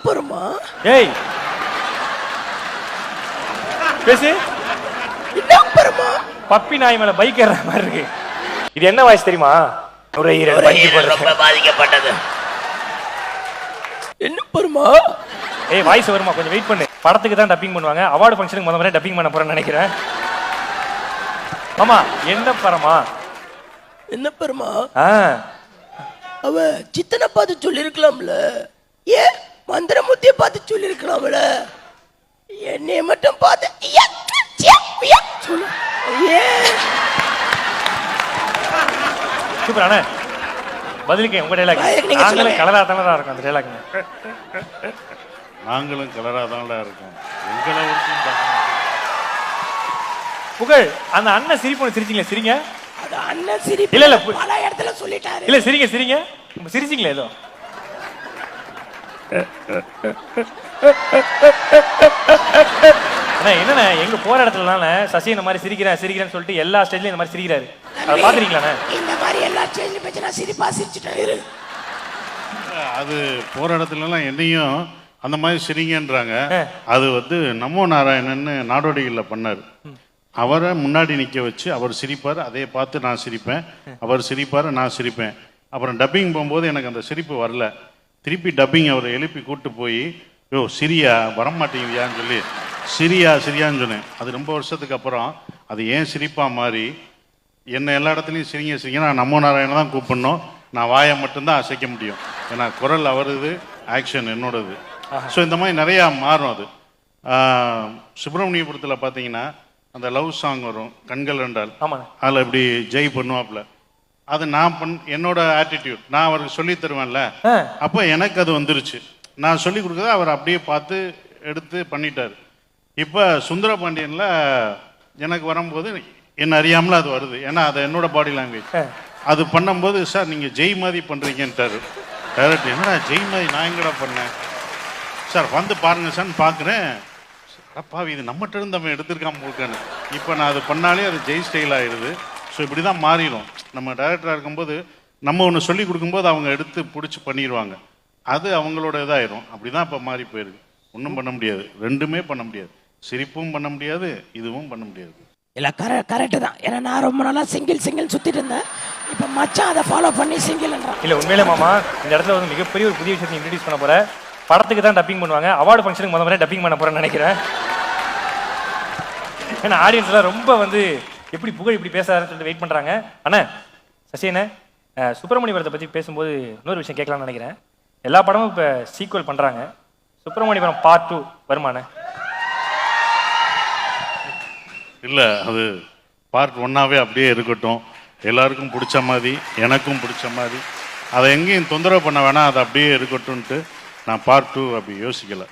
பெருமா ஏய் பேசு. என்ன பெருமா? பப்பி நாய் மேல பைக் ஏற மாதிரி இருக்கு. இது என்ன வாய்ஸ் தெரியுமா? ரொம்ப பாதிக்கப்பட்டது. என்ன பெருமா? ஏய் வாய்ஸ் வருமா? கொஞ்சம் வெயிட் பண்ணு. படத்துக்கு தான் டப்பிங் பண்ணுவாங்க. அவார்டு ஃபங்க்ஷனுக்கு முதல்ல டப்பிங் பண்ண போறேன்னு நினைக்கிறேன். ஆமா என்ன பரமா? என்ன பெருமா? அவ சித்தனை பார்த்து சொல்லிருக்கலாம்ல. ஏன் மந்திரமுத்தியை பார்த்து சொல்லிருக்கலாம்ல. என்னைய மட்டும் பார்த்து சூப்பர் அண்ணா. பதிலுக்கு உங்க டைலாக். நாங்களும் கலரா தானே இருக்கோம். அந்த டைலாக் நாங்களும் கலரா தானே இருக்கோம். எங்களை புகழ் அந்த அண்ணன் சிரிப்பு சிரிச்சிங்களே சிரிங்க. அது அண்ணன் சிரிப்பு இல்ல இல்ல பல இடத்துல சொல்லிட்டாரு. இல்ல சிரிங்க சிரிங்க. சிரிச்சிங்களே ஏதோ. அண்ணா என்னண்ணே எங்க போற இடத்துலனால சசி இந்த மாதிரி சிரிக்கிறேன்னு சொல்லிட்டு எல்லா ஸ்டேஜ்லயும் இந்த மாதிரி சிரிக்கிறாரு. அதை பாத்துறீங்களா? இந்த மாதிரி எல்லா ஸ்டேஜ்லயும் பேச்சு நான் சிரிப்பா சிரிச்சுட்டாரு. அது போற இடத்துல எல்லாம் என்னையும் அந்த மாதிரி சிரிங்கன்றாங்க. அது வந்து நமோ நாராயணன்னு நாடோடிகள்ல பண்ணாரு. அவரை முன்னாடி நிக்க வச்சு அவர் சிரிப்பார். அதை பார்த்து நான் சிரிப்பேன். அவர் சிரிப்பார், நான் சிரிப்பேன். அப்புறம் டப்பிங் போகும்போது எனக்கு அந்த சிரிப்பு வரல. திருப்பி டப்பிங் அவரை எழுப்பி கூட்டு போய் யோ சிரியா வரமாட்டேங்கிறியான்னு சொல்லி சிரியான்னு சொன்னேன். அது ரொம்ப வருஷத்துக்கு அப்புறம் அது ஏன் சிரிப்பா மாறி என்னை எல்லா இடத்துலையும் சிரிங்க நான் நமோ நாராயணன் தான் கூப்பிடணும். நான் வாயை மட்டும்தான் அசைக்க முடியும். ஏன்னா குரல் அவருது, ஆக்ஷன் என்னோடது. ஸோ இந்த மாதிரி நிறையா மாறும். அது சுப்பிரமணியபுரத்தில் பார்த்தீங்கன்னா அந்த லவ் சாங் வரும் கண்கள் என்றால். அதில் இப்படி ஜெய் பண்ணுவாப்புல. அது நான் என்னோட ஆட்டிடியூட் நான் அவருக்கு சொல்லி தருவேன்ல. அப்போ எனக்கு அது வந்துருச்சு. நான் சொல்லி கொடுக்குறத அவர் அப்படியே பார்த்து எடுத்து பண்ணிட்டார். இப்போ சுந்தர பாண்டியனில் எனக்கு வரும்போது என்ன அறியாமல் அது வருது. ஏன்னா அது என்னோட பாடி லாங்குவேஜ். அது பண்ணும்போது சார் நீங்கள் ஜெய் மாதிரி பண்ணுறீங்கன்ட்டார் டைரக்டர். என்னடா ஜெய் மாதிரி நான் எங்கடா பண்ணேன் சார்? வந்து பாருங்க சார். பார்க்குறேன் அப்பாவி இது நம்மகிட்ட இருந்து நம்ம எடுத்திருக்காம போக்கான்னு. இப்போ நான் அது பண்ணாலே அது ஜெய் ஸ்டைல் ஆயிடுது. ஸோ இப்படி தான் மாறிடும். நம்ம டைரக்டராக இருக்கும்போது நம்ம ஒன்று சொல்லி கொடுக்கும்போது அவங்க எடுத்து பிடிச்சி பண்ணிடுவாங்க. அது அவங்களோட இதாயிரும். அப்படி தான் இப்போ மாறி போயிருக்கு. ஒன்றும் பண்ண முடியாது. ரெண்டுமே பண்ண முடியாது. சிரிப்பும் பண்ண முடியாது, இதுவும் பண்ண முடியாது. இல்லை கரெக்டு தான். ஏன்னா நான் ரொம்ப நாளாக சிங்கிள் சுற்றிட்டு இருந்தேன். இப்போ மச்சான் அதை ஃபாலோ பண்ணி சிங்கிள்ன்றான். இல்லை உண்மையிலே மாமா இந்த இடத்துல வந்து மிகப்பெரிய ஒரு புதிய விஷயத்தை இன்ட்ரடியூஸ் பண்ண போகிறேன். படத்துக்கு தான் டப்பிங் பண்ணுவாங்க. அவார்டு ஃபங்க்ஷனுக்கு முதல்ல டப்பிங் பண்ண போகிறேன்னு நினைக்கிறேன். ஏன்னா ஆடியன்ஸ்லாம் ரொம்ப வந்து எப்படி புகழ் இப்படி பேசுறாருன்னு சொல்லிட்டு வெயிட் பண்ணுறாங்க. அண்ணா சசியண்ணே சுப்பிரமணியபுரத்தை பற்றி பேசும்போது இன்னொரு விஷயம் கேட்கலாம்னு நினைக்கிறேன். எல்லா படமும் இப்போ சீக்வல் பண்ணுறாங்க. சுப்பிரமணியபுரம் பார்ட் 2 வருமானே? இல்லை அது பார்ட் 1ஆவே அப்படியே இருக்கட்டும். எல்லாருக்கும் பிடிச்ச மாதிரி எனக்கும் பிடிச்ச மாதிரி அதை எங்கேயும் தொந்தரவு பண்ண வேணாம். அது அப்படியே இருக்கட்டும்ன்ட்டு நான் பார்ட் 2 அப்படி யோசிக்கலை.